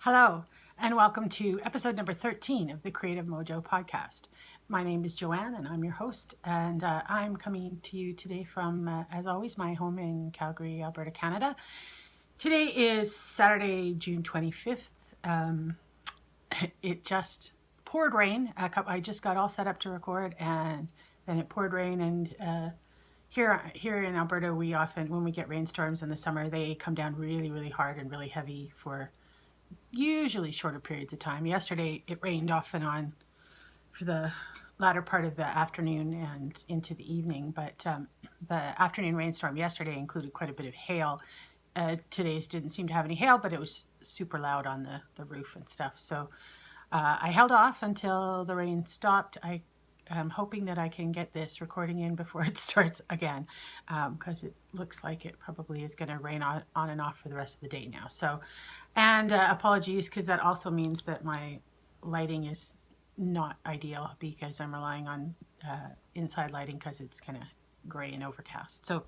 Hello, and welcome to episode number 13 of the Creative Mojo podcast. My name is Joanne, and I'm your host, and I'm coming to you today from, as always, my home in Calgary, Alberta, Canada. Today is Saturday, June 25th. It just poured rain. I just got all set up to record, and then it poured rain, and here in Alberta, we often, when we get rainstorms in the summer, they come down really, really hard and really heavy for usually shorter periods of time. Yesterday, it rained off and on for the latter part of the afternoon and into the evening, but the afternoon rainstorm yesterday included quite a bit of hail. Today's didn't seem to have any hail, but it was super loud on the roof and stuff. So I held off until the rain stopped. I'm hoping that I can get this recording in before it starts again, because it looks like it probably is going to rain on and off for the rest of the day now. So, and apologies, because that also means that my lighting is not ideal, because I'm relying on inside lighting because it's kind of gray and overcast. So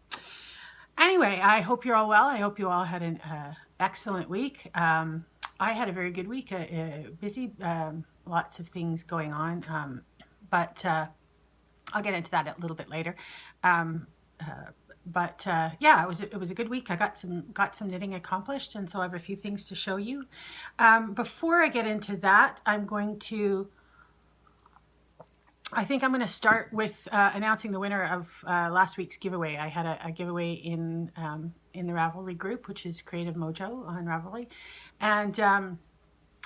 anyway, I hope you're all well. I hope you all had an excellent week. I had a very good week, busy, lots of things going on. But I'll get into that a little bit later. Yeah, it was a good week. I got some knitting accomplished, and so I have a few things to show you. Before I get into that, I think I'm going to start with announcing the winner of last week's giveaway. I had a giveaway in the Ravelry group, which is Creative Mojo on Ravelry, and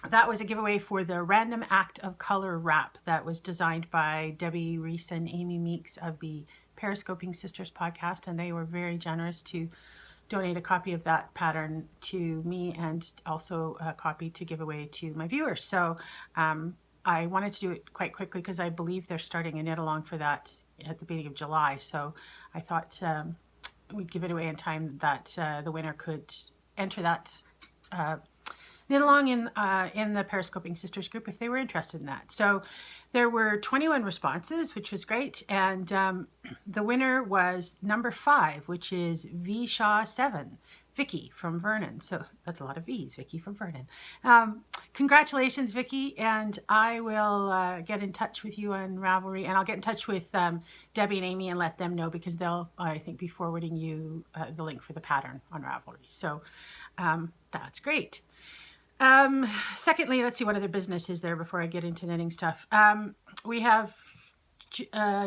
that was a giveaway for the Random Act of Color wrap that was designed by Debbie Reese and Amy Meeks of the Periscoping Sisters podcast, and they were very generous to donate a copy of that pattern to me and also a copy to give away to my viewers. So I wanted to do it quite quickly because I believe they're starting a knit along for that at the beginning of July. So I thought we'd give it away in time that the winner could enter that knit along in the Periscoping Sisters group if they were interested in that. So there were 21 responses, which was great, and the winner was number 5, which is V Shaw 7, Vicky from Vernon. So that's a lot of V's, Vicky from Vernon. Congratulations, Vicky, and I will get in touch with you on Ravelry, and I'll get in touch with Debbie and Amy and let them know, because they'll, I think, be forwarding you the link for the pattern on Ravelry. So that's great. Secondly, let's see what other business is there before I get into knitting stuff. We have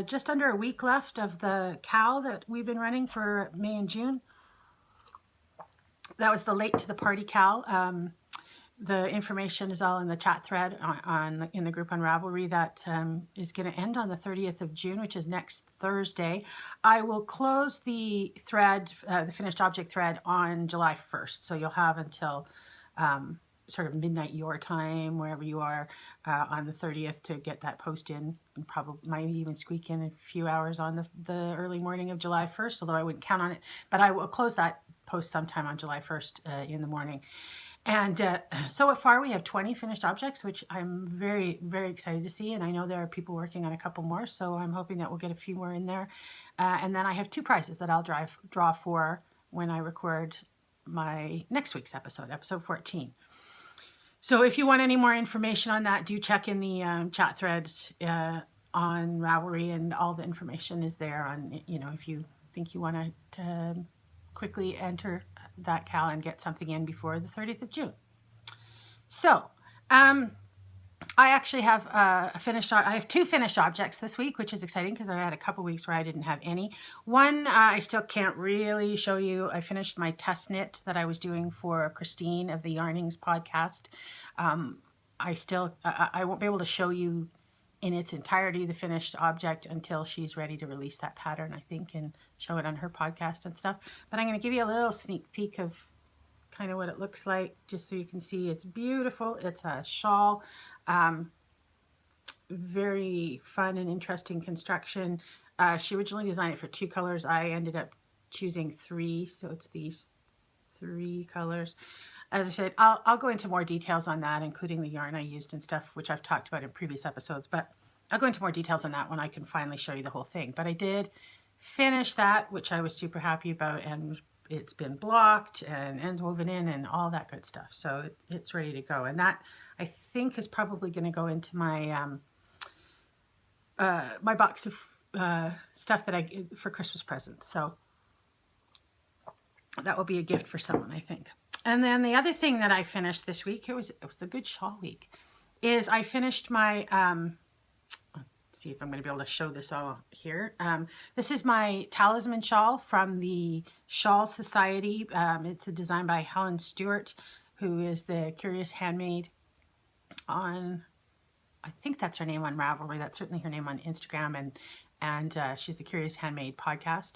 just under a week left of the KAL that we've been running for May and June. That was the Late to the Party KAL. The information is all in the chat thread in the group on Ravelry. That is going to end on the 30th of June, which is next Thursday. I will close the thread, the finished object thread, on July 1st. So you'll have until sort of midnight your time, wherever you are, on the 30th to get that post in, and probably might even squeak in a few hours on the early morning of July 1st, although I wouldn't count on it. But I will close that post sometime on July 1st in the morning. And so far we have 20 finished objects, which I'm very, very excited to see. And I know there are people working on a couple more, so I'm hoping that we'll get a few more in there. And then I have 2 prizes that I'll draw for when I record my next week's episode 14. So if you want any more information on that, do check in the chat threads on Ravelry, and all the information is there on, if you think you want to quickly enter that KAL and get something in before the 30th of June. So I actually have I have 2 finished objects this week, which is exciting because I had a couple weeks where I didn't have any. One, I still can't really show you. I finished my test knit that I was doing for Christine of the Yarnings podcast. I won't be able to show you in its entirety the finished object until she's ready to release that pattern, I think, and show it on her podcast and stuff. But I'm going to give you a little sneak peek of kind of what it looks like, just so you can see. It's beautiful. It's a shawl. Very fun and interesting construction. She originally designed it for 2 colors. I ended up choosing 3, so it's these 3 colors. As I said, I'll go into more details on that, including the yarn I used and stuff, which I've talked about in previous episodes, but I'll go into more details on that when I can finally show you the whole thing. But I did finish that, which I was super happy about, and it's been blocked and ends woven in and all that good stuff. So it's ready to go. And that, I think, is probably going to go into my my box of stuff that I get for Christmas presents. So that will be a gift for someone, I think. And then the other thing that I finished this week, it was a good shawl week, is I finished my let's see if I'm going to be able to show this all here. This is my talisman shawl from the Shawl Society. It's a design by Helen Stewart, who is the Curious Handmade on, I think that's her name on Ravelry. That's certainly her name on Instagram, and she's the Curious Handmade podcast.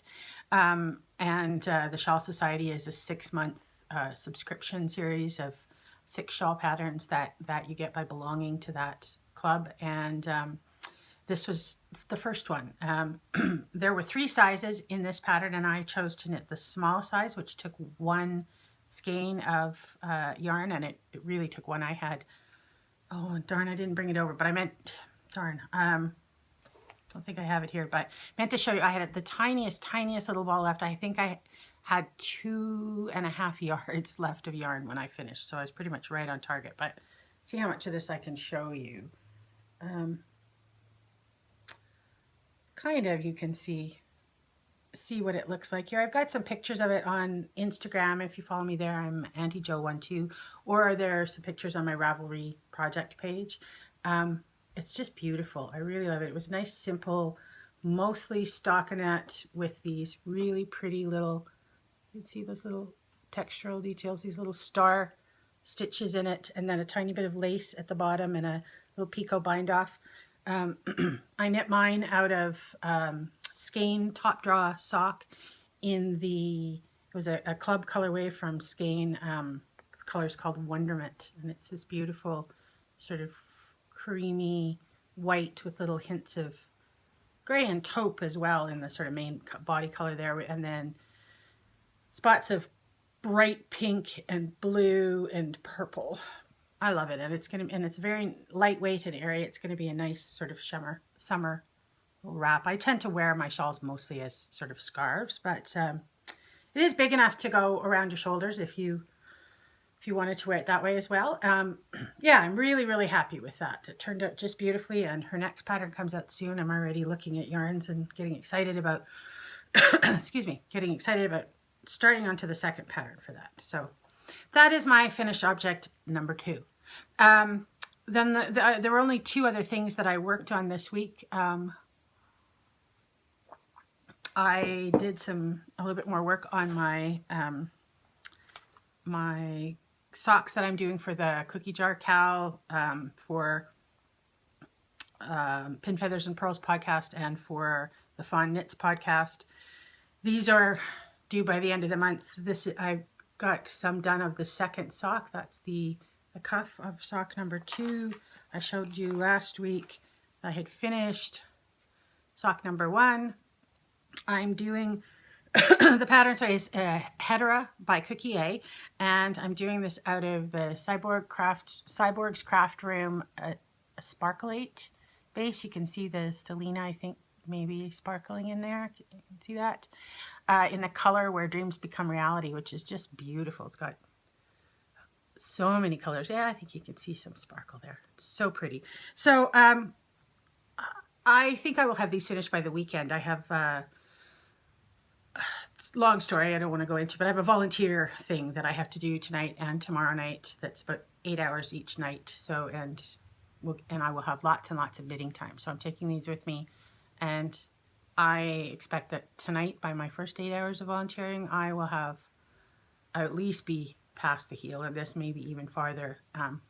The Shawl Society is a 6-month subscription series of 6 shawl patterns that you get by belonging to that club. And this was the first one. There were 3 sizes in this pattern, and I chose to knit the small size, which took 1 skein of yarn, and it really took one I had. Oh, darn, I didn't bring it over, but I meant, darn, don't think I have it here, but meant to show you I had the tiniest little ball left. I think I had 2.5 yards left of yarn when I finished, so I was pretty much right on target. But see how much of this I can show you. Kind of, you can see what it looks like here. I've got some pictures of it on Instagram. If you follow me there, I'm Auntie Jo12, or there are some pictures on my Ravelry project page. It's just beautiful. I really love it. It was a nice, simple, mostly stockinette with these really pretty little, you can see those little textural details, these little star stitches in it, and then a tiny bit of lace at the bottom and a little picot bind off. I knit mine out of Skein top draw sock in it was a club colorway from Skein. The color's called Wonderment, and it's this beautiful sort of creamy white with little hints of gray and taupe as well in the sort of main body color there, and then spots of bright pink and blue and purple. I love it, and it's very lightweight and airy. It's gonna be a nice sort of summer wrap. I tend to wear my shawls mostly as sort of scarves, but it is big enough to go around your shoulders if you wanted to wear it that way as well. Yeah, I'm really happy with that. It turned out just beautifully, and her next pattern comes out soon. I'm already looking at yarns and getting excited about excuse me, getting excited about starting onto the second pattern for that. So that is my finished object number 2. Then there were only 2 other things that I worked on this week. I did a little bit more work on my my socks that I'm doing for the Cookie Jar Cow, for Pin Feathers and Pearls podcast, and for the Fawn Knits podcast. These are due by the end of the month. I got some done of the second sock. That's the cuff of sock number 2. I showed you last week. I had finished sock number 1. I'm doing the pattern, sorry, is Hetera by Cookie A, and I'm doing this out of the Cyborg's Craft Room a Sparklate base. You can see the Stellina, I think, maybe sparkling in there. You can see that in the color Where Dreams Become Reality, which is just beautiful. It's got so many colors. Yeah, I think you can see some sparkle there. It's so pretty. So I think I will have these finished by the weekend. I have it's a long story I don't want to go into, but I have a volunteer thing that I have to do tonight and tomorrow night. That's about 8 hours each night. So and I will have lots and lots of knitting time. So I'm taking these with me, and I expect that tonight, by my first 8 hours of volunteering, I will have at least be past the heel of this, maybe even farther,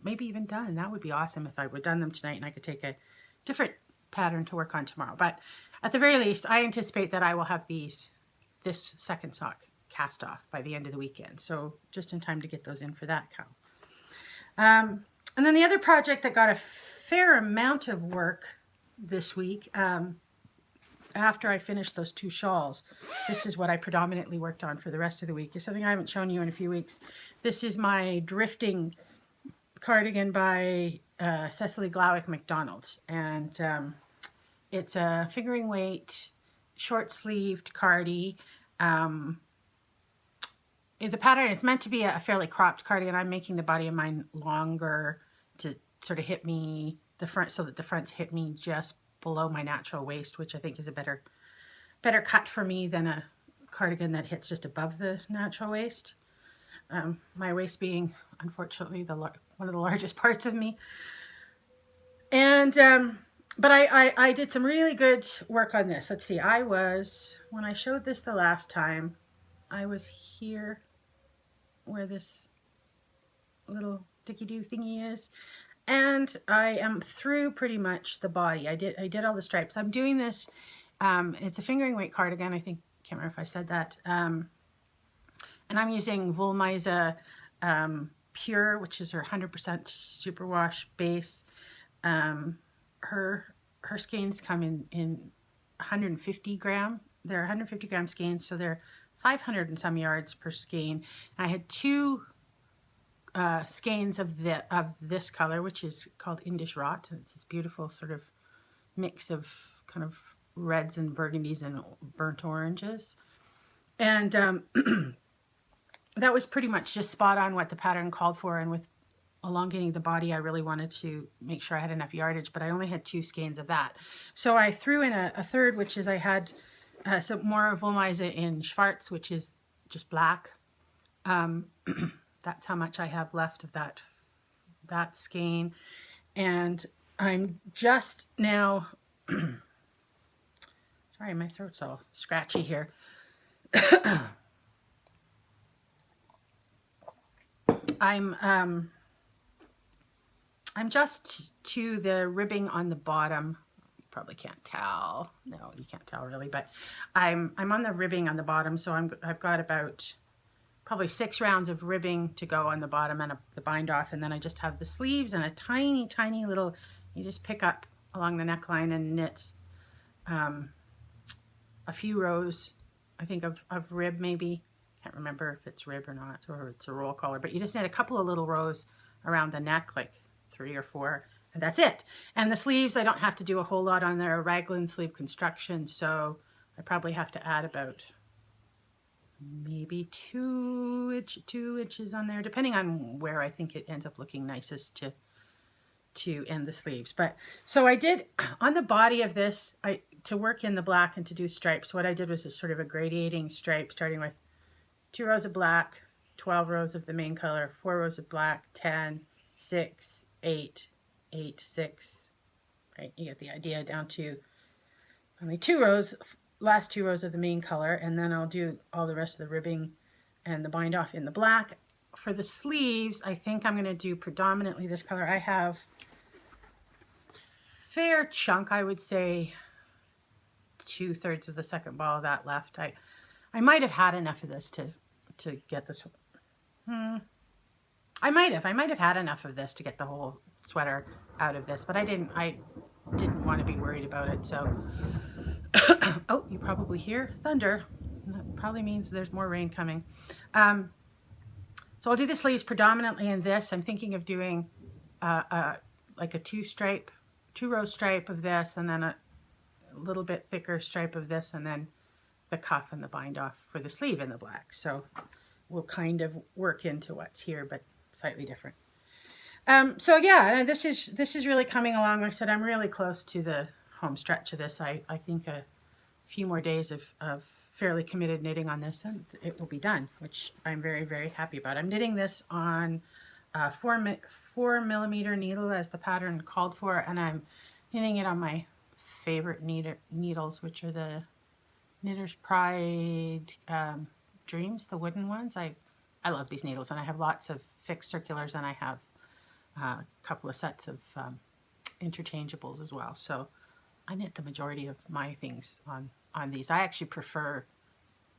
maybe even done. That would be awesome if I would done them tonight and I could take a different pattern to work on tomorrow. But at the very least, I anticipate that I will have this second sock cast off by the end of the weekend. So just in time to get those in for that cow. And then the other project that got a fair amount of work this week, after I finished those 2 shawls, this is what I predominantly worked on for the rest of the week. It's something I haven't shown you in a few weeks. This is my Drifting cardigan by Cecily Glowick McDonald, and it's a fingering weight, short-sleeved cardi. the pattern, it's meant to be a fairly cropped cardigan. I'm making the body of mine longer to sort of hit me the front, so that the fronts hit me just below my natural waist, which I think is a better cut for me than a cardigan that hits just above the natural waist. My waist being, unfortunately, one of the largest parts of me. And but I did some really good work on this. Let's see, when I showed this the last time, I was here where this little dicky-doo thingy is, and I am through pretty much the body. I did all the stripes. I'm doing this, it's a fingering weight cardigan, I think, can't remember if I said that, and I'm using Wollmeise Pure, which is her 100% superwash base. Her skeins come in 150 gram. They're 150 gram skeins, so they're 500 and some yards per skein. I had 2 skeins of this color, which is called Indisch Rot. It's this beautiful sort of mix of kind of reds and burgundies and burnt oranges. And that was pretty much just spot on what the pattern called for. And with elongating the body, I really wanted to make sure I had enough yardage, but I only had 2 skeins of that. So I threw in a third, which is I had some more of Wollmeise in Schwarz, which is just black. That's how much I have left of that skein. And I'm just now, sorry, my throat's all scratchy here. I'm just to the ribbing on the bottom. You probably can't tell. No, you can't tell really, but I'm on the ribbing on the bottom, so I've got about probably 6 rounds of ribbing to go on the bottom and the bind off, and then I just have the sleeves and a tiny little, you just pick up along the neckline and knit a few rows, I think, of rib maybe. Can't remember if it's rib or not, or it's a roll collar, but you just knit a couple of little rows around the neck, like 3 or 4, and that's it. And the sleeves, I don't have to do a whole lot on their raglan sleeve construction, so I probably have to add about maybe 2 inches on there, depending on where I think it ends up looking nicest to end the sleeves. But so I did on the body of this, to work in the black and to do stripes, what I did was a sort of a gradiating stripe, starting with 2 rows of black, 12 rows of the main color, 4 rows of black, 10, 6, 8, 8, 6, right? You get the idea, down to only 2 rows, last 2 rows of the main color, and then I'll do all the rest of the ribbing and the bind off in the black. For the sleeves, I think I'm going to do predominantly this color. I have fair chunk, I would say 2/3 of the second ball of that left. I might have had enough of this to get this. I might have had enough of this to get the whole sweater out of this, but I didn't want to be worried about it. So oh, you probably hear thunder. That probably means there's more rain coming. So I'll do the sleeves predominantly in this. I'm thinking of doing like a 2-row stripe of this, and then a little bit thicker stripe of this, and then the cuff and the bind off for the sleeve in the black. So we'll kind of work into what's here, but slightly different. So yeah, this is really coming along. Like I said, I'm really close to the home stretch of this. I think a few more days of fairly committed knitting on this, and it will be done, which I'm very, very happy about. I'm knitting this on a 4mm needle as the pattern called for, and I'm knitting it on my favorite needles, which are the Knitter's Pride Dreams, the wooden ones. I love these needles, and I have lots of fixed circulars, and I have a couple of sets of interchangeables as well. So I knit the majority of my things on these. I actually prefer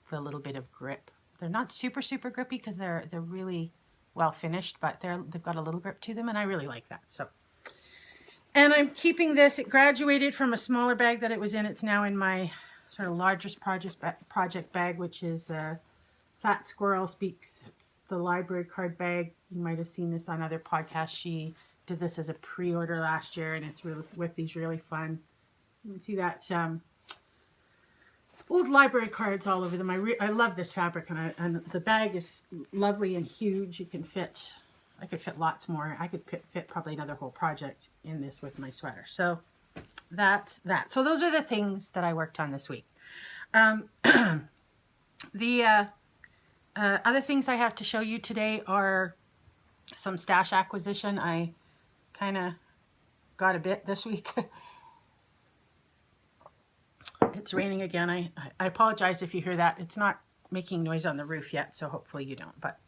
the little bit of grip. They're not super grippy because they're really well finished, but they've got a little grip to them, and I really like that. So, and I'm keeping this. It graduated from a smaller bag that it was in. It's now in my sort of largest project bag, which is Fat Squirrel Speaks. It's the library card bag. You might have seen this on other podcasts. She did this as a pre-order last year, and it's really with these really fun. You can see that old library cards all over them. I love this fabric, and the bag is lovely and huge. You can fit, I could fit lots more. I could fit probably another whole project in this with my sweater. So that's that. So those are the things that I worked on this week. The other things I have to show you today are some stash acquisition. I kind of got a bit this week. It's raining again. I apologize if you hear that. It's not making noise on the roof yet, so hopefully you don't. But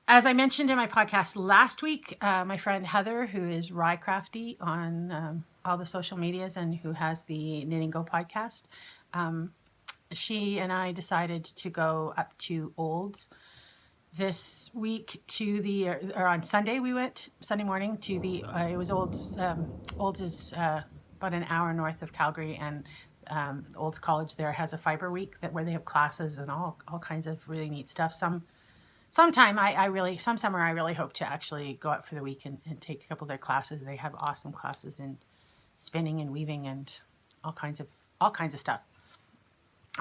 as I mentioned in my podcast last week, my friend Heather, who is Rycrafty on all the social medias and who has the Knitting Go podcast, she and I decided to go up to Olds this week to the, or on Sunday we went, Sunday morning to the, it was Olds. Olds is about an hour north of Calgary, and Olds College there has a fiber week where they have classes and all kinds of really neat stuff. Some summer I really hope to actually go out for the week and take a couple of their classes. They have awesome classes in spinning and weaving and all kinds of stuff.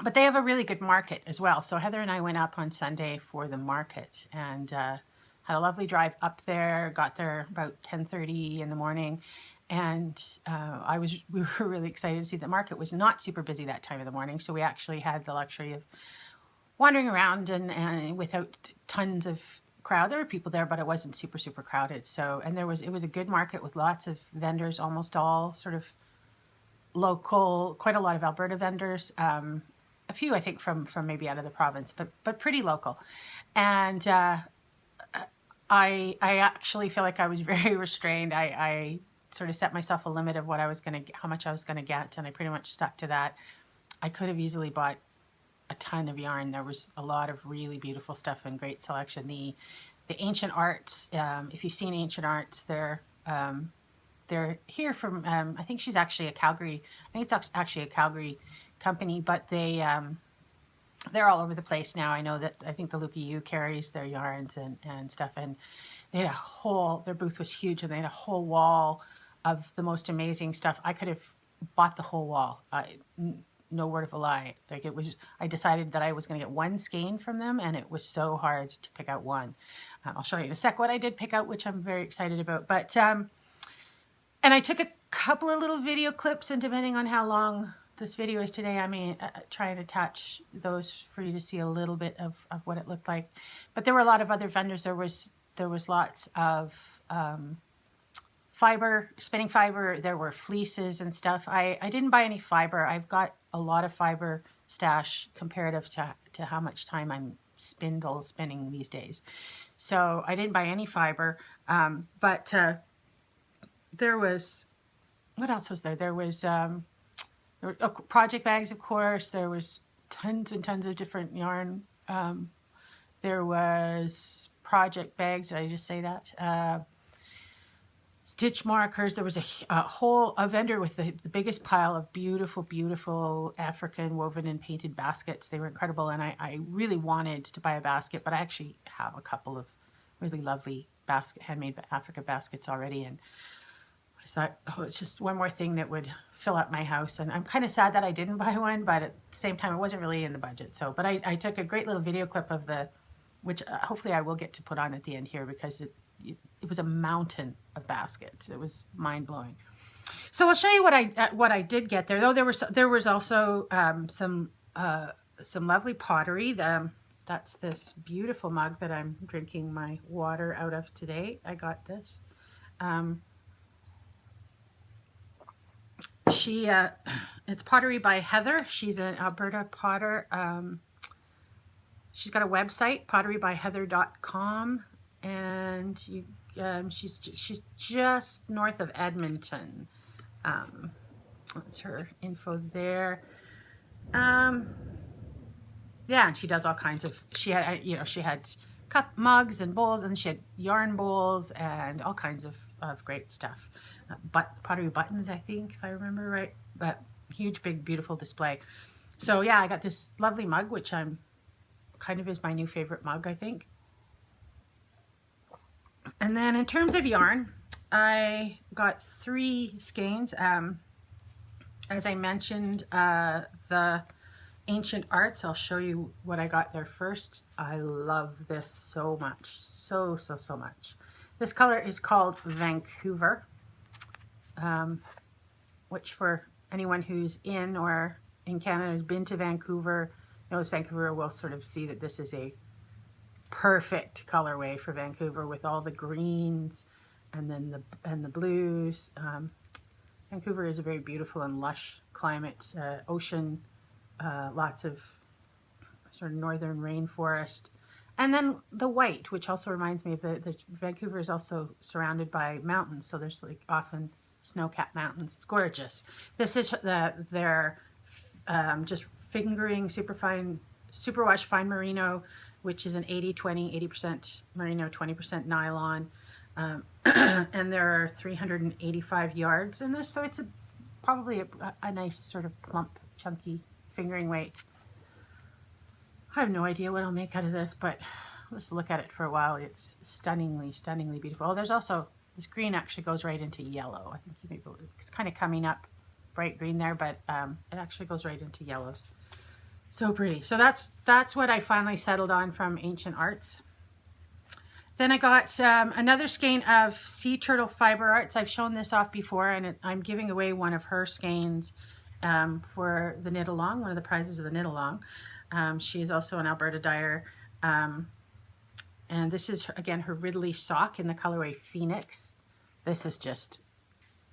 But they have a really good market as well. So Heather and I went up on Sunday for the market and had a lovely drive up there. Got there about 10:30 in the morning, and we were really excited to see the market was not super busy that time of the morning. So we actually had the luxury of wandering around and without tons of crowd. There were people there, but it wasn't super crowded. So, and it was a good market with lots of vendors, almost all sort of local, quite a lot of Alberta vendors. A few, I think, from maybe out of the province, but pretty local. And I actually feel like I was very restrained. I sort of set myself a limit of how much I was gonna get, and I pretty much stuck to that. I could have easily bought a ton of yarn. There was a lot of really beautiful stuff and great selection. The Ancient Arts, if you've seen Ancient Arts, they're here from, I think she's actually a Calgary, I think it's actually a Calgary company, but they're all over the place now. I think the Loopy U carries their yarns and stuff, and they had their booth was huge, and they had a whole wall of the most amazing stuff. I could have bought the whole wall. No word of a lie. Like, I decided that I was going to get one skein from them, and it was so hard to pick out one. I'll show you in a sec what I did pick out, which I'm very excited about. But and I took a couple of little video clips, and depending on how long this video is today, I may try and attach those for you to see a little bit of what it looked like. But there were a lot of other vendors. There was lots of fiber, spinning fiber. There were fleeces and stuff. I didn't buy any fiber. I've got a lot of fiber stash comparative to how much time I'm spinning these days. So I didn't buy any fiber. But there was, what else was there? There was project bags, of course. There was tons and tons of different yarn. There was project bags. Did I just say that? Stitch markers. There was a vendor with the biggest pile of beautiful African woven and painted baskets. They were incredible, and I really wanted to buy a basket, but I actually have a couple of really lovely handmade Africa baskets already, and I thought, oh, it's just one more thing that would fill up my house. And I'm kind of sad that I didn't buy one, but at the same time, it wasn't really in the budget. So, but I took a great little video clip of which hopefully I will get to put on at the end here, because it was a mountain of baskets. It was mind blowing. So I'll show you what I did get there. Though there was also some lovely pottery. That's this beautiful mug that I'm drinking my water out of today. I got this. It's pottery by Heather. She's an Alberta potter. She's got a website, potterybyheather.com, and she's just north of Edmonton. That's her info there. Yeah, and she does all kinds of. She had cup mugs and bowls, and she had yarn bowls and all kinds of great stuff. Pottery buttons, I think, if I remember right. But huge, big, beautiful display. So yeah, I got this lovely mug, which is my new favorite mug, I think. And then in terms of yarn, I got 3 skeins. As I mentioned, the Ancient Arts, I'll show you what I got there first. I love this so much, so much. This color is called Vancouver, which for anyone who's in or in Canada has been to Vancouver, knows Vancouver, will sort of see that this is a perfect colorway for Vancouver with all the greens and then the blues. Vancouver is a very beautiful and lush climate, ocean, lots of sort of northern rainforest. And then the white, which also reminds me of the Vancouver is also surrounded by mountains, so there's like often snow-capped mountains. It's gorgeous. This is their just fingering superwash fine merino, which is an 80-20, 80% merino, 20% nylon. And there are 385 yards in this, so it's probably a nice sort of plump, chunky fingering weight. I have no idea what I'll make out of this, but let's look at it for a while. It's stunningly beautiful. Oh, there's also, this green actually goes right into yellow. I think you may believe it's kind of coming up bright green there, but it actually goes right into yellows. So pretty. So that's what I finally settled on from Ancient Arts. Then I got another skein of Sea Turtle Fiber Arts. I've shown this off before, and I'm giving away one of her skeins for the knit along, one of the prizes of the knit along. She is also an Alberta dyer. And this is, again, her Ridley sock in the colorway Phoenix. This is just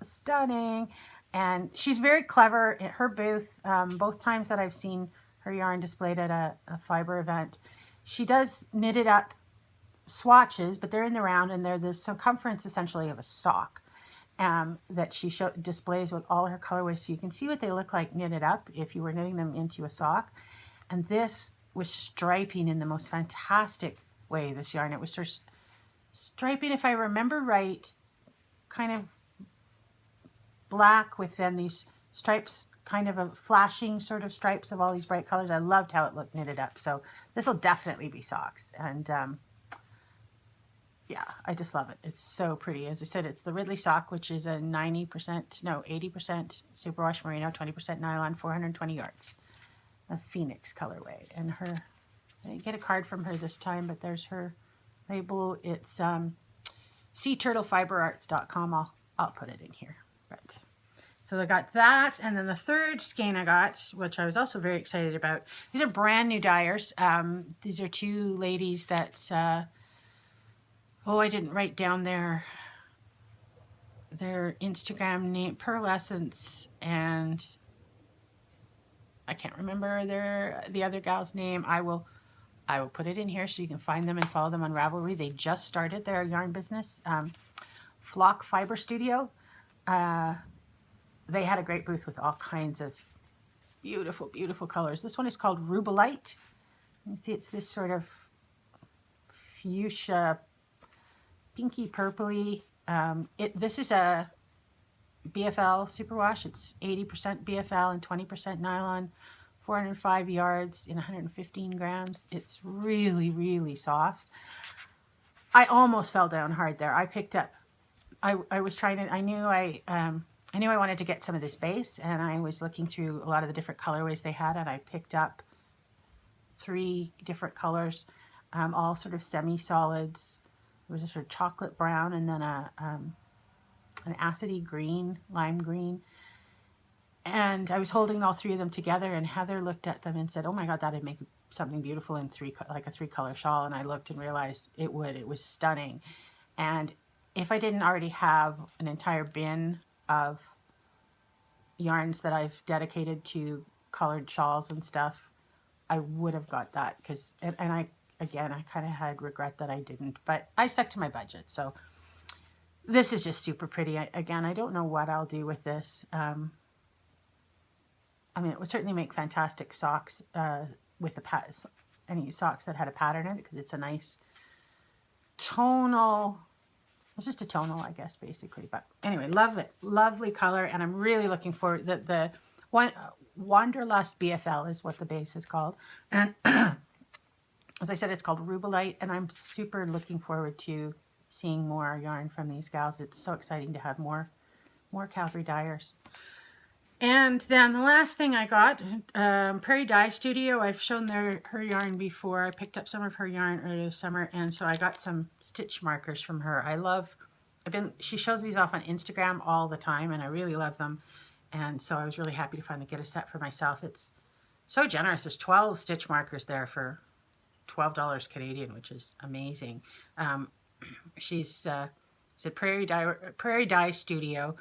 stunning. And she's very clever at her booth. Both times that I've seen her yarn displayed at a fiber event, she does knitted up swatches, but they're in the round, and they're the circumference essentially of a sock that she displays with all her colorways. So you can see what they look like knitted up if you were knitting them into a sock. And this was striping in the most fantastic way, this yarn. It was sort of striping, if I remember right, kind of black with then these stripes, kind of a flashing sort of stripes of all these bright colors. I loved how it looked knitted up. So this will definitely be socks. And yeah, I just love it. It's so pretty. As I said, it's the Ridley sock, which is a 80% superwash merino, 20% nylon, 420 yards. A Phoenix colorway. And her, I didn't get a card from her this time, but there's her label. It's seaturtlefiberarts.com. I'll put it in here. Right. So I got that, and then the third skein I got, which I was also very excited about. These are brand new dyers. These are two ladies that, I didn't write down their Instagram name, Pearlescence, and I can't remember the other gal's name. I will put it in here so you can find them and follow them on Ravelry. They just started their yarn business. Flock Fiber Studio. They had a great booth with all kinds of beautiful, beautiful colors. This one is called Rubelite. You can see it's this sort of fuchsia, pinky purpley. This is a BFL superwash. It's 80% BFL and 20% nylon, 405 yards in 115 grams. It's really, really soft. I almost fell down hard there. I picked up, I was trying to, I knew I wanted to get some of this base, and I was looking through a lot of the different colorways they had, and I picked up 3 different colors, all sort of semi-solids. There was a sort of chocolate brown, and then an acidy green, lime green. And I was holding all 3 of them together, and Heather looked at them and said, "Oh my God, that'd make something beautiful in like a 3-color shawl." And I looked and realized it would. It was stunning. And if I didn't already have an entire bin of yarns that I've dedicated to colored shawls and stuff, I would have got that, because, and I kind of had regret that I didn't, but I stuck to my budget. So this is just super pretty. Again, I don't know what I'll do with this. I mean, it would certainly make fantastic socks with any socks that had a pattern in it, because it's a nice tonal. It's just a tonal, I guess, basically. But anyway, love it. Lovely color, and I'm really looking forward. The Wanderlust BFL is what the base is called, and as I said, it's called Rubelite, and I'm super looking forward to seeing more yarn from these gals. It's so exciting to have more Calgary dyers. And then the last thing I got, Prairie Dye Studio. I've shown her yarn before. I picked up some of her yarn earlier this summer, and so I got some stitch markers from her. She shows these off on Instagram all the time, and I really love them. And so I was really happy to finally get a set for myself. It's so generous. There's 12 stitch markers there for $12 Canadian, which is amazing. She's said Prairie Dye Studio.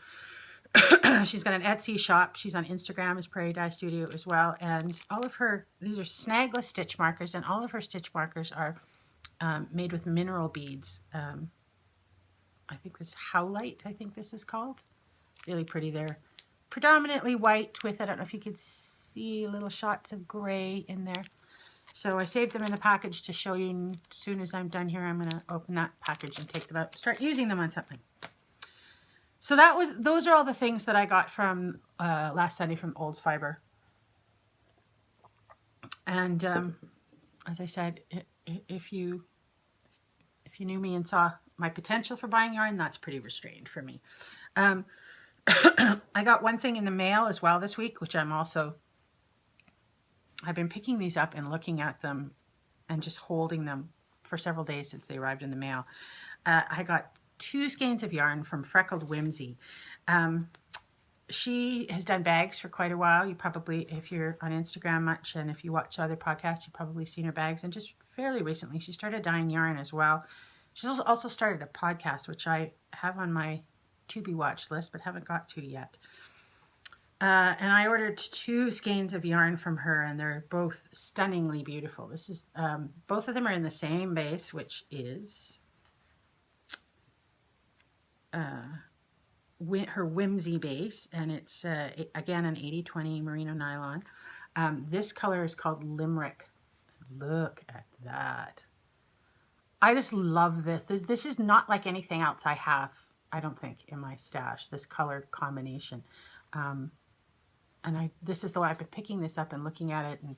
She's got an Etsy shop. She's on Instagram as Prairie Dye Studio as well. And all of these are snagless stitch markers, and all of her stitch markers are made with mineral beads. I think this Howlite, I think this is called. Really pretty. They're predominantly white with, I don't know if you could see little shots of gray in there. So I saved them in the package to show you. As soon as I'm done here, I'm going to open that package and take them out, start using them on something. So those are all the things that I got from last Sunday from Olds Fiber. And as I said, if you knew me and saw my potential for buying yarn, that's pretty restrained for me. I got one thing in the mail as well this week, which I've been picking these up and looking at them and just holding them for several days since they arrived in the mail. I got 2 skeins of yarn from Freckled Whimsy. She has done bags for quite a while. You probably, if you're on Instagram much and if you watch other podcasts, you've probably seen her bags. And just fairly recently, she started dyeing yarn as well. She's also started a podcast, which I have on my to-be watch list, but haven't got to yet. And I ordered 2 skeins of yarn from her, and they're both stunningly beautiful. This is both of them are in the same base, which is her Whimsy base, and it's again an 80/20 merino nylon. This color is called Limerick. Look at that. I just love this. This is not like anything else I have, I don't think, in my stash, this color combination. And this is the way I've been picking this up and looking at it and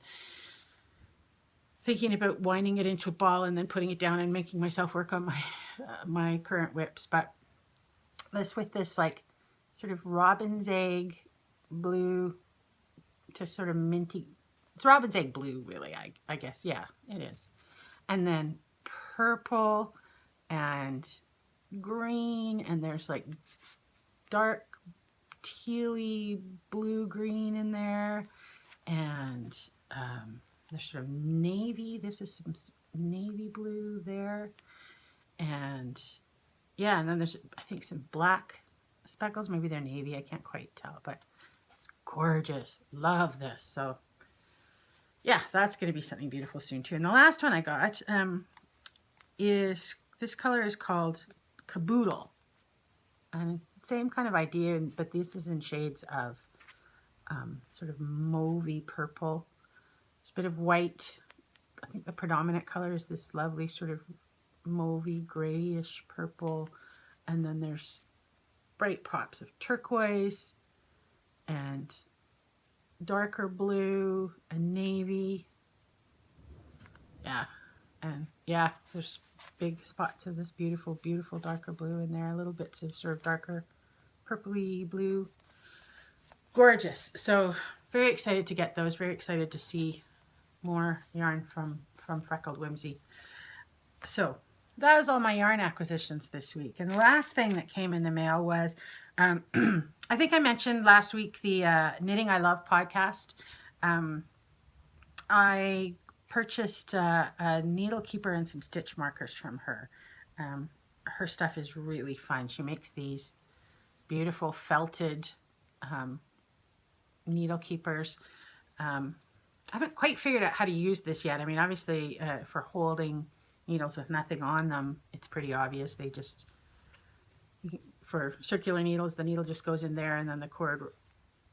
thinking about winding it into a ball and then putting it down and making myself work on my current whips. But this with this like sort of robin's egg blue to sort of minty, it's robin's egg blue really, I guess. Yeah, it is. And then purple and green, and there's like dark tealy blue green in there, and there's sort of navy. This is some navy blue there, and yeah, and then there's I think some black speckles. Maybe they're navy, I can't quite tell, but it's gorgeous. Love this. So yeah, that's going to be something beautiful soon too. And the last one I got is, this color is called Caboodle. And it's the same kind of idea, but this is in shades of sort of mauvey purple. There's a bit of white. I think the predominant color is this lovely sort of mauvey grayish purple. And then there's bright pops of turquoise and darker blue and navy. Yeah. And yeah, there's big spots of this beautiful, beautiful darker blue in there. Little bits of sort of darker purpley blue. Gorgeous. So very excited to get those. Very excited to see more yarn from Freckled Whimsy. So that was all my yarn acquisitions this week. And the last thing that came in the mail was, I think I mentioned last week the Knitting I Love podcast. I purchased a needle keeper and some stitch markers from her. Her stuff is really fun. She makes these beautiful felted needle keepers. I haven't quite figured out how to use this yet. I mean, obviously for holding needles with nothing on them, it's pretty obvious. They just, for circular needles, the needle just goes in there, and then the cord,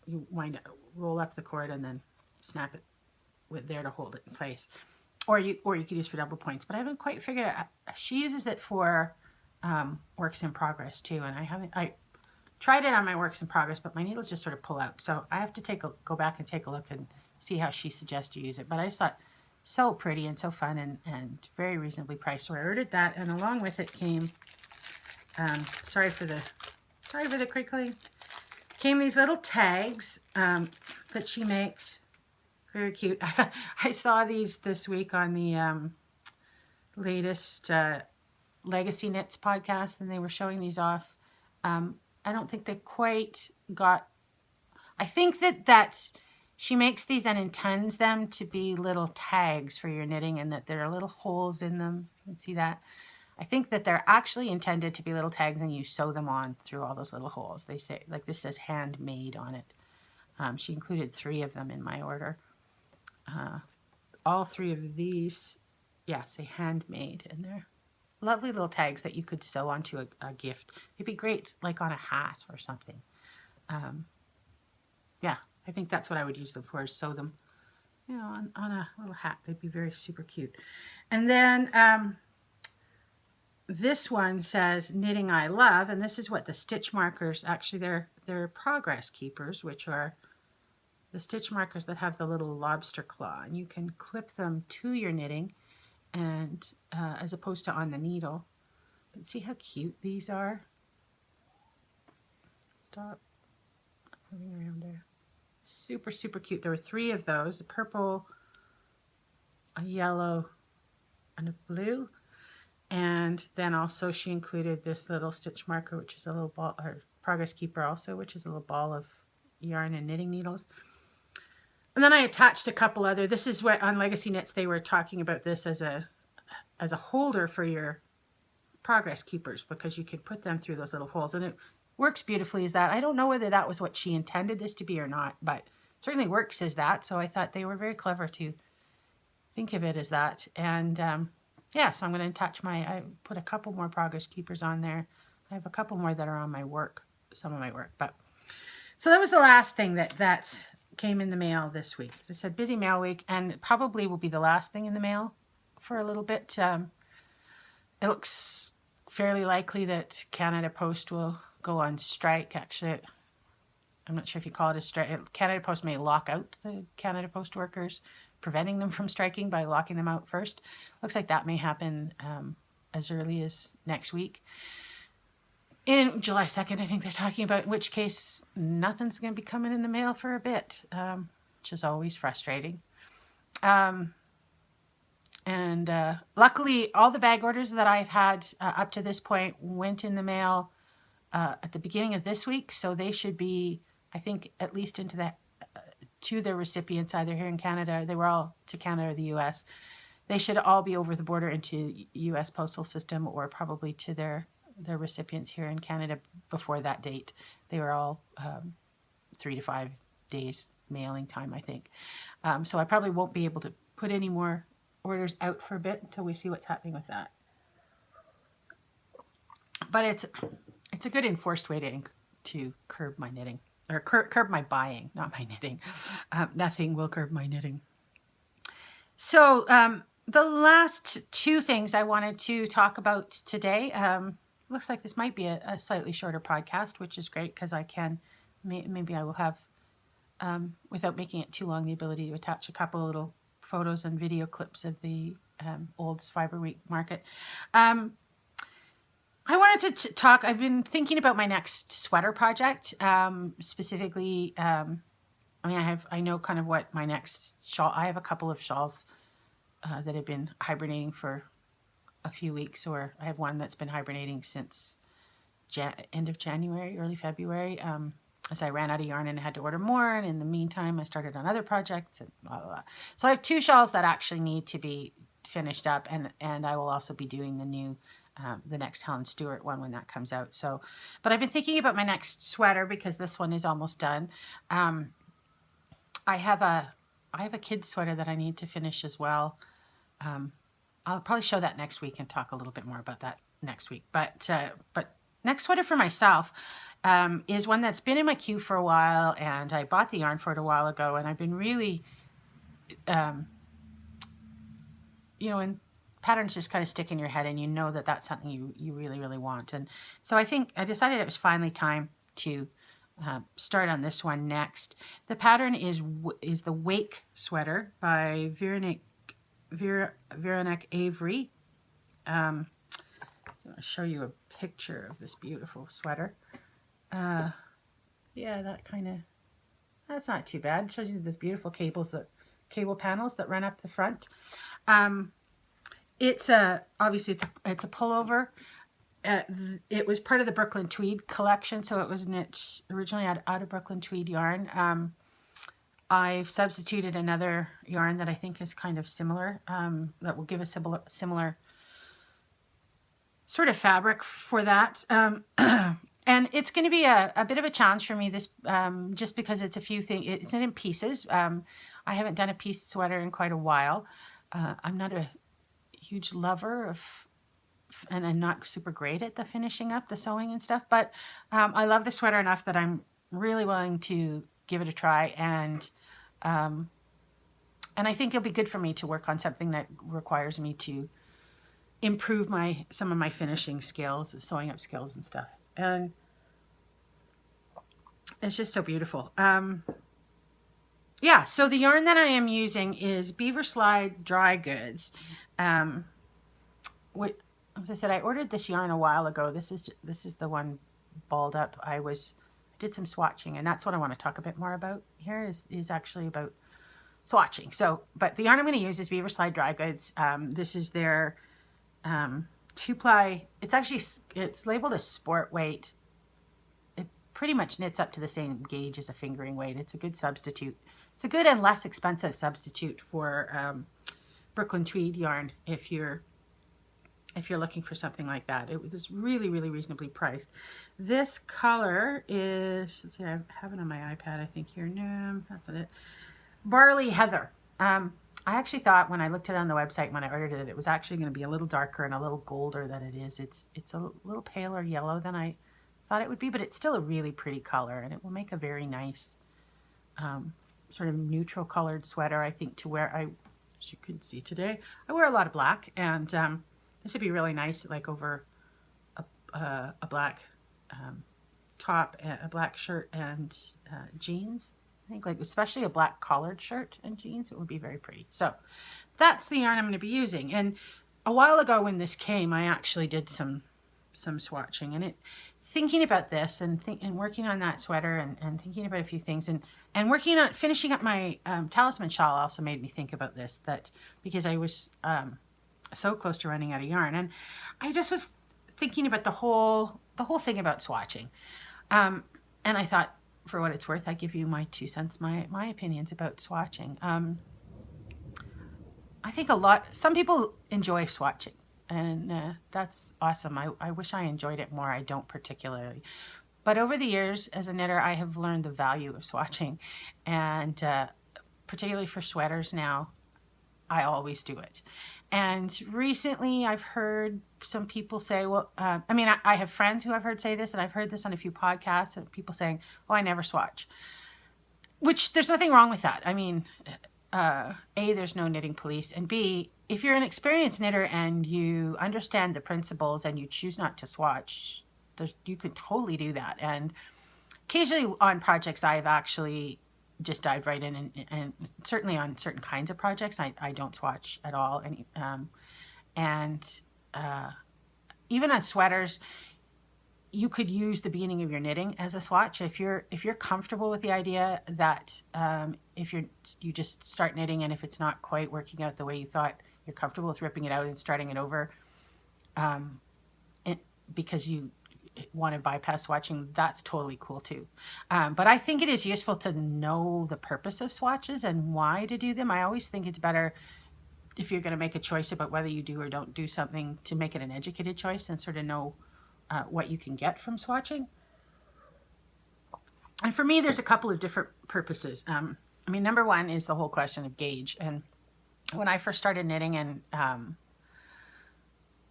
you roll up the cord and then snap it with there to hold it in place, or you could use for double points. But I haven't quite figured out. She uses it for works in progress too, and I tried it on my works in progress, but my needles just sort of pull out. So I have to go back and take a look and see how she suggests you use it. But I just thought so pretty and so fun and very reasonably priced. So I ordered that, and along with it came sorry for the crinkling. came these little tags that she makes. Very cute. I saw these this week on the latest Legacy Knits podcast, and they were showing these off. I don't think they quite got... I think that she makes these and intends them to be little tags for your knitting, and that there are little holes in them. You can see that. I think that they're actually intended to be little tags, and you sew them on through all those little holes. They say, like, this says handmade on it. She included 3 of them in my order. All 3 of these, yeah, say handmade, and they're lovely little tags that you could sew onto a gift. It'd be great, like, on a hat or something. Yeah, I think that's what I would use them for, is sew them, you know, on a little hat. They'd be very super cute. And then this one says Knitting I Love, and this is what the stitch markers, actually they're progress keepers, which are the stitch markers that have the little lobster claw, and you can clip them to your knitting, and as opposed to on the needle. But see how cute these are? Stop moving around there. Super, super cute. There were 3 of those, a purple, a yellow, and a blue. And then also she included this little stitch marker, which is a little ball, or progress keeper also, which is a little ball of yarn and knitting needles. And then I attached a couple other. This is what on Legacy Knits they were talking about this as a holder for your progress keepers, because you can put them through those little holes, and it works beautifully as that. I don't know whether that was what she intended this to be or not, but it certainly works as that. So I thought they were very clever to think of it as that. And yeah, so I'm going to attach I put a couple more progress keepers on there. I have a couple more that are on my work, some of my work. But so that was the last thing that came in the mail this week. As I said, busy mail week, and probably will be the last thing in the mail for a little bit. It looks fairly likely that Canada Post will go on strike. Actually, I'm not sure if you call it a strike. Canada Post may lock out the Canada Post workers, preventing them from striking by locking them out first. Looks like that may happen as early as next week. In July 2nd, I think they're talking about, in which case nothing's going to be coming in the mail for a bit, which is always frustrating. Luckily, all the bag orders that I've had up to this point went in the mail at the beginning of this week, so they should be, I think, at least into the to their recipients, either here in Canada, they were all to Canada or the US. They should all be over the border into US postal system, or probably to their recipients here in Canada before that date. They were all 3 to 5 days mailing time, I think. So I probably won't be able to put any more orders out for a bit until we see what's happening with that. But it's a good enforced way to curb my knitting, or curb my buying, not my knitting. Nothing will curb my knitting. So the last 2 things I wanted to talk about today, looks like this might be a slightly shorter podcast, which is great because I can, maybe I will have, without making it too long, the ability to attach a couple of little photos and video clips of the Olds Fiber Week market. I wanted to talk, I've been thinking about my next sweater project, specifically, I know kind of what my next shawl, I have a couple of shawls that have been hibernating for a few weeks, or I have one that's been hibernating since end of January, early February, as I ran out of yarn and I had to order more, and in the meantime I started on other projects and blah, blah, blah. So I have 2 shawls that actually need to be finished up, and I will also be doing the next Helen Stewart one when that comes out. So, but I've been thinking about my next sweater because this one is almost done. I have a kid's sweater that I need to finish as well. I'll probably show that next week and talk a little bit more about that next week. But next sweater for myself is one that's been in my queue for a while, and I bought the yarn for it a while ago, and I've been really, and patterns just kind of stick in your head, and you know that that's something you really, really want. And so I think I decided it was finally time to start on this one next. The pattern is the Wake sweater by Veronique Avery. So I'll show you a picture of this beautiful sweater. Yeah, that kind of, that's not too bad. It shows you those beautiful cable panels that run up the front. It's a, obviously it's a pullover. It was part of the Brooklyn Tweed collection, so it was knit originally out of Brooklyn Tweed yarn. I've substituted another yarn that I think is kind of similar, that will give a similar sort of fabric for that. And it's going to be a bit of a challenge for me, this, just because it's a few things, it's in pieces. I haven't done a piece sweater in quite a while. I'm not a huge lover of, and I'm not super great at the finishing up, the sewing and stuff, but I love the sweater enough that I'm really willing to give it a try, and I think it'll be good for me to work on something that requires me to improve some of my finishing skills, sewing up skills and stuff. And it's just so beautiful. Yeah, so the yarn that I am using is Beaver Slide Dry Goods. As I said, I ordered this yarn a while ago. This is the one balled up. I did some swatching, and that's what I want to talk a bit more about here, is actually about swatching. So, but the yarn I'm going to use is Beaver Slide Dry Goods. This is their 2-ply. It's labeled as sport weight. It pretty much knits up to the same gauge as a fingering weight. It's a good substitute. It's a good and less expensive substitute for Brooklyn Tweed yarn if you're looking for something like that. It was really, really reasonably priced. This color is, let's see, I have it on my iPad, I think here. No, that's not it. Barley Heather. I actually thought when I looked at it on the website, when I ordered it, it was actually going to be a little darker and a little golder than it is. It's a little paler yellow than I thought it would be, but it's still a really pretty color, and it will make a very nice sort of neutral colored sweater, I think, to wear. As you can see today, I wear a lot of black, and this would be really nice, like over a black top, a black shirt and jeans. I think, like, especially a black collared shirt and jeans, it would be very pretty. So that's the yarn I'm going to be using. And a while ago when this came, I actually did some swatching, and thinking about this and working on that sweater and thinking about a few things and working on finishing up my talisman shawl also made me think about this, that because I was so close to running out of yarn, and I just was thinking about the whole thing about swatching, and I thought, for what it's worth, I give you my 2 cents, my opinions about swatching. I think some people enjoy swatching, and that's awesome. I wish I enjoyed it more. I don't particularly. But over the years as a knitter, I have learned the value of swatching, and particularly for sweaters now, I always do it. And recently I've heard some people say, well, I mean, I have friends who I've heard say this, and I've heard this on a few podcasts of people saying, oh, I never swatch. Which, there's nothing wrong with that. I mean, A, there's no knitting police, and B, if you're an experienced knitter and you understand the principles and you choose not to swatch, you could totally do that. And occasionally on projects, I've actually just dived right in, and certainly on certain kinds of projects, I don't swatch at all. And even on sweaters, you could use the beginning of your knitting as a swatch if you're comfortable with the idea that if you just start knitting, and if it's not quite working out the way you thought, you're comfortable with ripping it out and starting it over, because you want to bypass swatching, that's totally cool too. But I think it is useful to know the purpose of swatches and why to do them. I always think it's better, if you're going to make a choice about whether you do or don't do something, to make it an educated choice and sort of know what you can get from swatching. And for me, there's a couple of different purposes. I mean, number one is the whole question of gauge. And when I first started knitting, and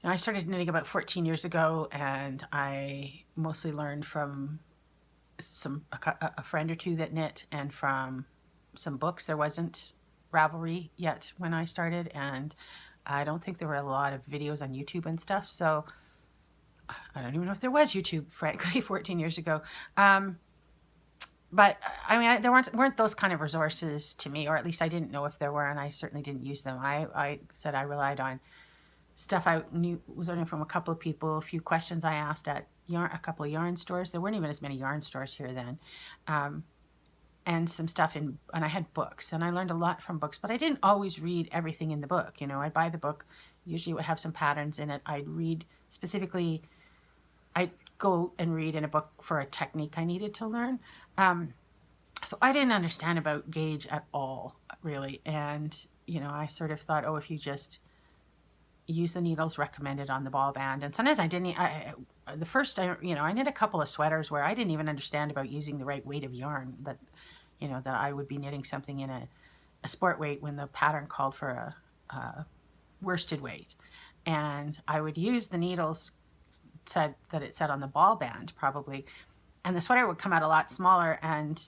I started knitting about 14 years ago, and I mostly learned from a friend or two that knit, and from some books. There wasn't Ravelry yet when I started, and I don't think there were a lot of videos on YouTube and stuff, so I don't even know if there was YouTube, frankly, 14 years ago. But I mean, there weren't those kind of resources to me, or at least I didn't know if there were, and I certainly didn't use them. I relied on stuff I was learning from a couple of people, a few questions I asked at a couple of yarn stores. There weren't even as many yarn stores here then. And some stuff and I had books, and I learned a lot from books, but I didn't always read everything in the book. You know, I'd buy the book, usually it would have some patterns in it. I'd read specifically, I'd go and read in a book for a technique I needed to learn. So I didn't understand about gauge at all, really. And, you know, I sort of thought, oh, if you just use the needles recommended on the ball band. And sometimes I didn't, the first time, you know, I knit a couple of sweaters where I didn't even understand about using the right weight of yarn, that, you know, that I would be knitting something in a sport weight when the pattern called for a worsted weight. And I would use the needles that it said on the ball band probably, and the sweater would come out a lot smaller. And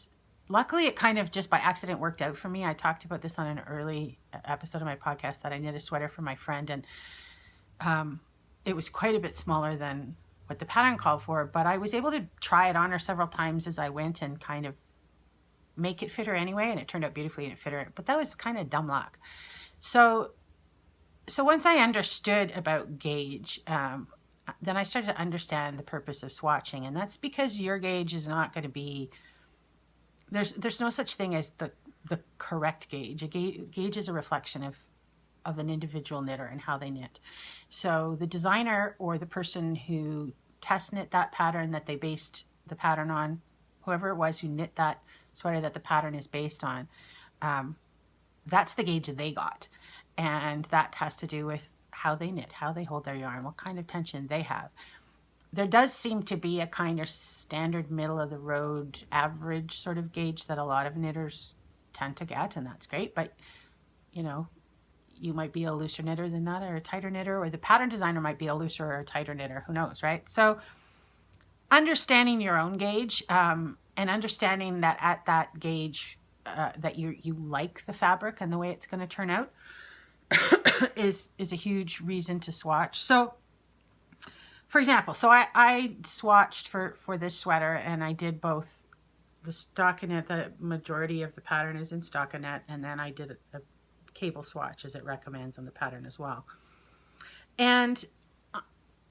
luckily it kind of just by accident worked out for me. I talked about this on an early episode of my podcast, that I knit a sweater for my friend, and it was quite a bit smaller than what the pattern called for, but I was able to try it on her several times as I went and kind of make it fit her anyway, and it turned out beautifully and it fit her, but that was kind of dumb luck. So once I understood about gauge, then I started to understand the purpose of swatching, and that's because your gauge is not going to be, there's no such thing as the correct gauge. A gauge is a reflection of an individual knitter and how they knit. So the designer or the person who test knit that pattern that they based the pattern on, whoever it was who knit that sweater that the pattern is based on, that's the gauge that they got. And that has to do with how they knit, how they hold their yarn, what kind of tension they have. There does seem to be a kind of standard middle of the road average sort of gauge that a lot of knitters tend to get, and that's great. But, you know, you might be a looser knitter than that, or a tighter knitter, or the pattern designer might be a looser or a tighter knitter, who knows, right? So understanding your own gauge, and understanding that at that gauge that you like the fabric and the way it's going to turn out is a huge reason to swatch. So for example, so I swatched for this sweater, and I did both the stockinette, the majority of the pattern is in stockinette, and then I did a cable swatch as it recommends on the pattern as well. And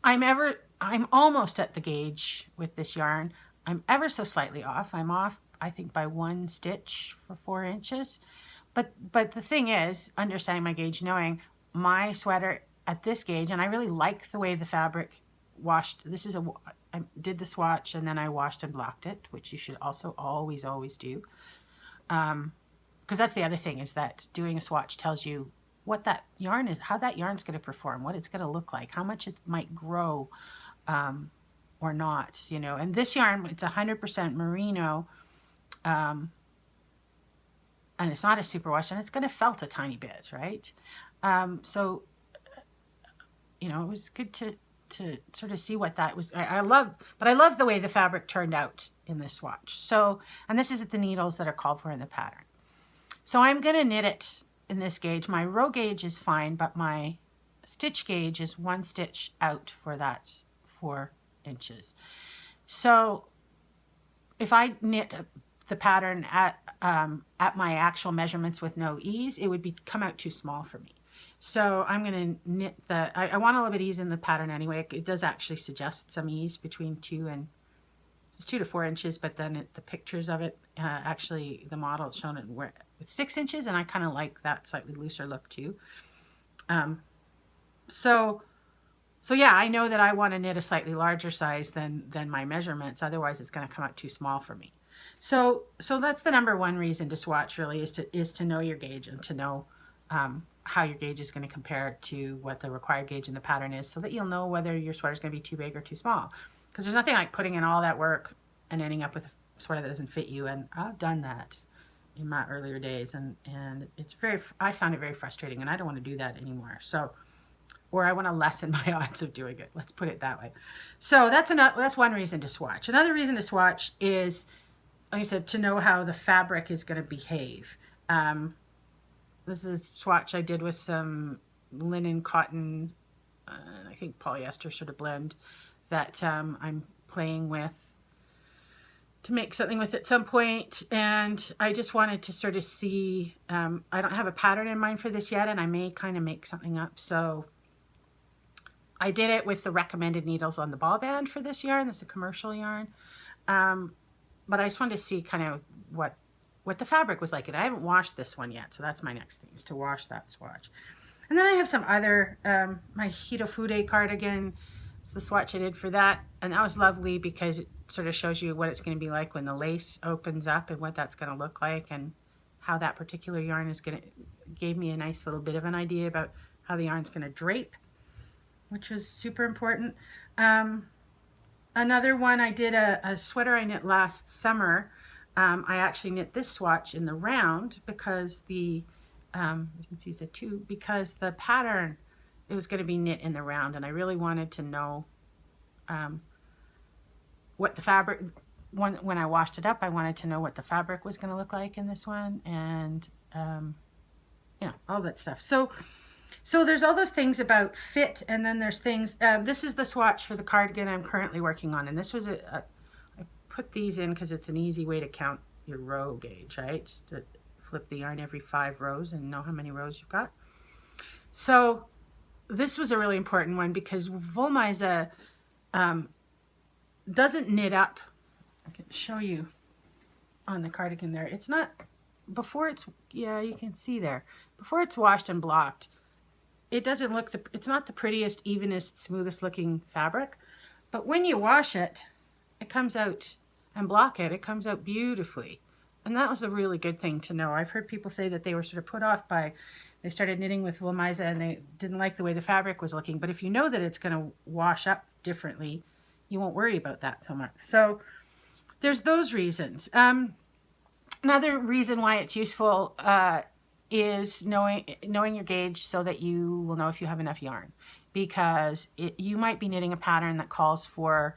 I'm almost at the gauge with this yarn. I'm ever so slightly off. I'm off, I think, by 1 stitch for 4 inches. But the thing is, understanding my gauge, knowing my sweater at this gauge, and I really like the way the fabric washed. I did the swatch and then I washed and blocked it, which you should also always do. Because that's the other thing, is that doing a swatch tells you what that yarn is, how that yarn's going to perform, what it's going to look like, how much it might grow or not, you know. And this yarn, it's 100% merino, and it's not a superwash, and it's going to felt a tiny bit, right? So, you know, it was good to sort of see what that was. I love the way the fabric turned out in this swatch. So, and this is the needles that are called for in the pattern. So I'm going to knit it in this gauge. My row gauge is fine, but my stitch gauge is 1 stitch out for that 4 inches. So if I knit the pattern at my actual measurements with no ease, it would come out too small for me. So I'm going to knit I want a little bit of ease in the pattern anyway. It does actually suggest some ease between 2 to 4 inches, but then the pictures of it, actually the model shown it with 6 inches, and I kind of like that slightly looser look too. So yeah, I know that I want to knit a slightly larger size than my measurements. Otherwise it's going to come out too small for me. So that's the number one reason to swatch, really, is to know your gauge and to know how your gauge is going to compare to what the required gauge in the pattern is, so that you'll know whether your sweater is going to be too big or too small. Because there's nothing like putting in all that work and ending up with a sweater that doesn't fit you. And I've done that in my earlier days, and I found it very frustrating, and I don't want to do that anymore. So, or I want to lessen my odds of doing it. Let's put it that way. So that's one reason to swatch. Another reason to swatch is, like I said, to know how the fabric is going to behave. This is a swatch I did with some linen, cotton, I think polyester sort of blend that I'm playing with to make something with at some point. And I just wanted to sort of see, I don't have a pattern in mind for this yet, and I may kind of make something up. So I did it with the recommended needles on the ball band for this yarn. This is a commercial yarn. But I just wanted to see kind of what the fabric was like. And I haven't washed this one yet, so that's my next thing, is to wash that swatch. And then I have some other, my Hitofude cardigan. It's the swatch I did for that. And that was lovely because it sort of shows you what it's going to be like when the lace opens up and what that's going to look like, and how that particular yarn is going to, gave me a nice little bit of an idea about how the yarn's going to drape, which was super important. Another one, I did a sweater I knit last summer. I actually knit this swatch in the round because the, you can see it's a 2, because the pattern, it was going to be knit in the round, and I really wanted to know what the fabric, when I washed it up, I wanted to know what the fabric was going to look like in this one, and you know, all that stuff. So there's all those things about fit, and then there's things, this is the swatch for the cardigan I'm currently working on, and this was I put these in because it's an easy way to count your row gauge, right? Just to flip the yarn every 5 rows and know how many rows you've got. So this was a really important one because Wollmeise doesn't knit up. I can show you on the cardigan there. It's not, before it's, yeah, you can see there, before it's washed and blocked, it doesn't look, it's not the prettiest, evenest, smoothest looking fabric, but when you wash it, it comes out, and block it, it comes out beautifully. And that was a really good thing to know. I've heard people say that they were sort of put off by, they started knitting with Wollmeise and they didn't like the way the fabric was looking. But if you know that it's going to wash up differently, you won't worry about that so much. So there's those reasons. Another reason why it's useful is knowing your gauge so that you will know if you have enough yarn, because you might be knitting a pattern that calls for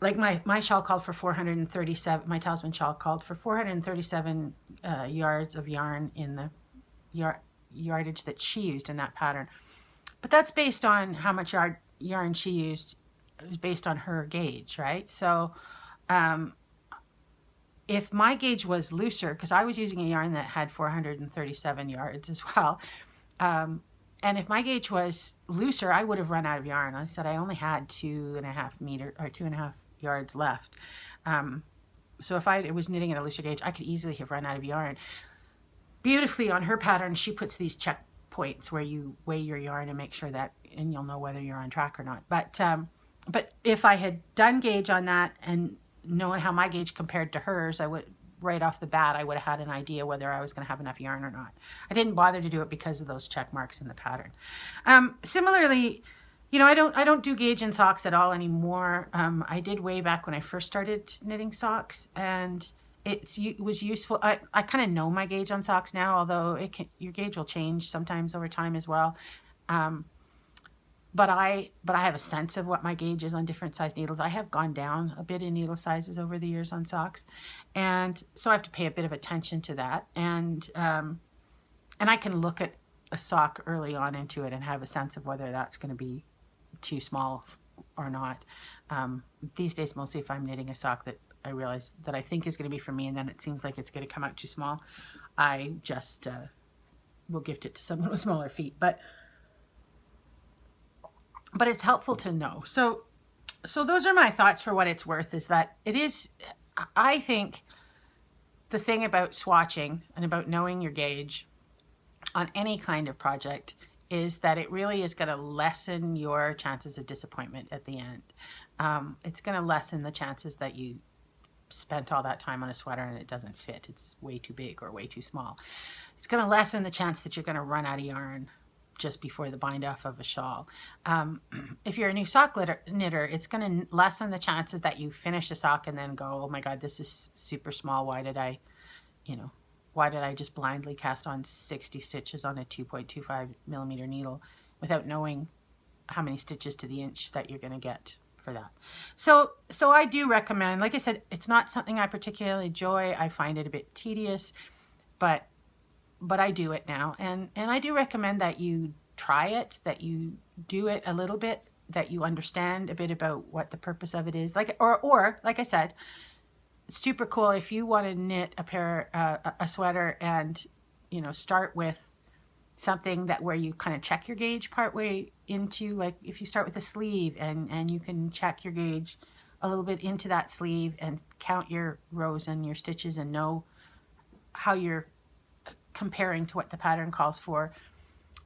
like my shawl called for 437, my Talisman shawl called for 437 yards of yarn in the yardage that she used in that pattern. But that's based on how much yarn she used. It was based on her gauge, right? So if my gauge was looser, because I was using a yarn that had 437 yards as well, and if my gauge was looser, I would have run out of yarn. I said I only had 2.5 yards left. So if I was knitting at a looser gauge, I could easily have run out of yarn. Beautifully on her pattern, she puts these check points where you weigh your yarn and make sure that, and you'll know whether you're on track or not. But if I had done gauge on that and knowing how my gauge compared to hers, I would, right off the bat, I would have had an idea whether I was going to have enough yarn or not. I didn't bother to do it because of those check marks in the pattern. Similarly, you know, I don't do gauge in socks at all anymore. I did way back when I first started knitting socks, and it was useful. I kind of know my gauge on socks now, although your gauge will change sometimes over time as well. But I have a sense of what my gauge is on different size needles. I have gone down a bit in needle sizes over the years on socks, and so I have to pay a bit of attention to that. And I can look at a sock early on into it and have a sense of whether that's going to be too small or not. These days, mostly if I'm knitting a sock that I realize that I think is going to be for me, and then it seems like it's going to come out too small, I just will gift it to someone with smaller feet. But it's helpful to know. So those are my thoughts for what it's worth, is that it is, I think the thing about swatching and about knowing your gauge on any kind of project is that it really is going to lessen your chances of disappointment at the end. It's going to lessen the chances that you spent all that time on a sweater and it doesn't fit. It's way too big or way too small. It's going to lessen the chance that you're going to run out of yarn just before the bind off of a shawl. If you're a new sock knitter, it's going to lessen the chances that you finish a sock and then go, oh my God, this is super small. Why did I just blindly cast on 60 stitches on a 2.25 millimeter needle without knowing how many stitches to the inch that you're going to get for that? So I do recommend, like I said, it's not something I particularly enjoy. I find it a bit tedious, but I do it now. And I do recommend that you try it, that you do it a little bit, that you understand a bit about what the purpose of it is. Or like I said, it's super cool if you want to knit a sweater and, you know, start with something that where you kind of check your gauge partway into, like if you start with a sleeve and you can check your gauge a little bit into that sleeve and count your rows and your stitches and know how you're comparing to what the pattern calls for.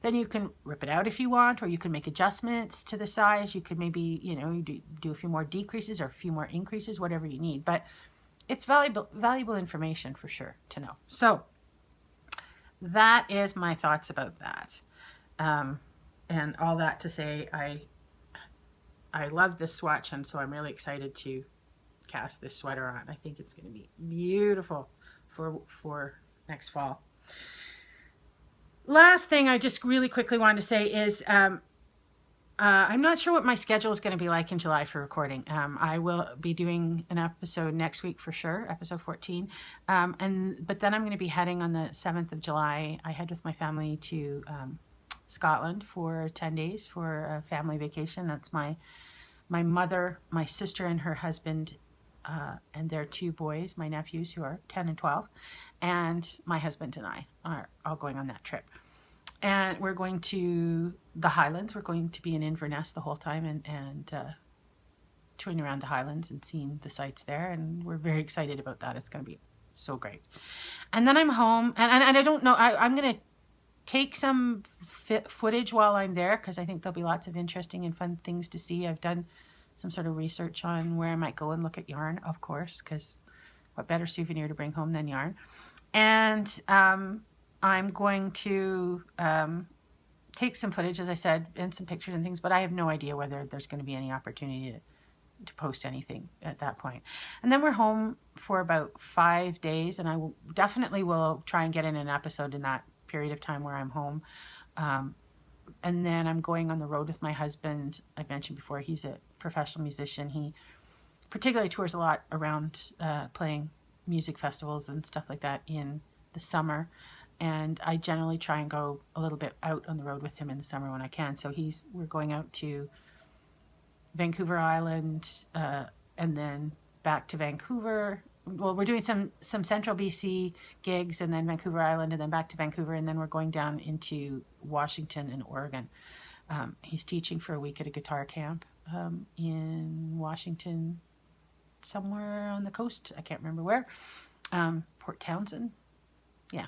Then you can rip it out if you want, or you can make adjustments to the size. You could maybe, you know, do a few more decreases or a few more increases, whatever you need. But it's valuable information for sure to know. So that is my thoughts about that. And all that to say, I love this swatch, and so I'm really excited to cast this sweater on. I think it's going to be beautiful for next fall. Last thing I just really quickly wanted to say is I'm not sure what my schedule is going to be like in July for recording. I will be doing an episode next week for sure, episode 14. But then I'm going to be heading on the 7th of July. I head with my family to Scotland for 10 days for a family vacation. That's my mother, my sister and her husband, and their 2 boys, my nephews who are 10 and 12, and my husband and I are all going on that trip. And we're going to the Highlands. We're going to be in Inverness the whole time and touring around the Highlands and seeing the sights there. And we're very excited about that. It's going to be so great. And then I'm home, and I don't know, I'm going to take some footage while I'm there because I think there'll be lots of interesting and fun things to see. I've done some sort of research on where I might go and look at yarn, of course, because what better souvenir to bring home than yarn. And I'm going to take some footage, as I said, and some pictures and things, but I have no idea whether there's going to be any opportunity to post anything at that point. And then we're home for about 5 days, and I definitely will try and get in an episode in that period of time where I'm home. And then I'm going on the road with my husband. I mentioned before, he's a professional musician. He particularly tours a lot around playing music festivals and stuff like that in the summer. And I generally try and go a little bit out on the road with him in the summer when I can. So we're going out to Vancouver Island and then back to Vancouver. Well, we're doing some central BC gigs and then Vancouver Island and then back to Vancouver, and then we're going down into Washington and Oregon. He's teaching for a week at a guitar camp in Washington, somewhere on the coast. I can't remember where. Port Townsend. Yeah.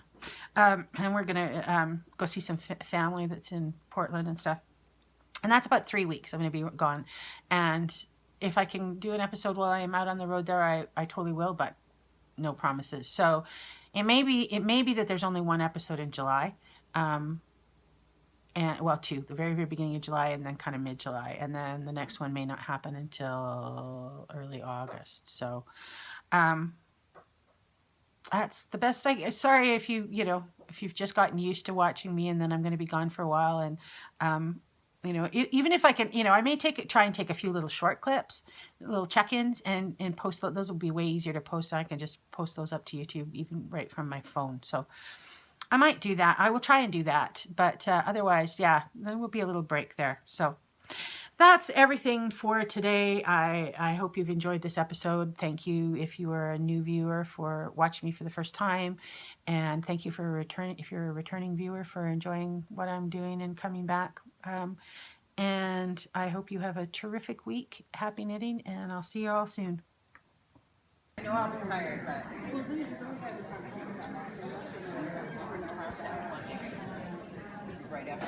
And we're going to go see some family that's in Portland and stuff. And that's about 3 weeks. I'm going to be gone. And if I can do an episode while I'm out on the road there, I totally will, but no promises. So it may be that there's only 1 episode in July. And well, 2, the very, very beginning of July and then kind of mid-July. And then the next one may not happen until early August. So that's the best sorry if if you've just gotten used to watching me and then I'm going to be gone for a while. And, even if I can, I may try and take a few little short clips, little check-ins and post those. Will be way easier to post. I can just post those up to YouTube, even right from my phone. So I might do that. I will try and do that. But otherwise, yeah, there will be a little break there. So that's everything for today. I hope you've enjoyed this episode. Thank you if you are a new viewer for watching me for the first time. And thank you for if you're a returning viewer, for enjoying what I'm doing and coming back. And I hope you have a terrific week. Happy knitting, and I'll see you all soon. I know I'll be tired, but right after.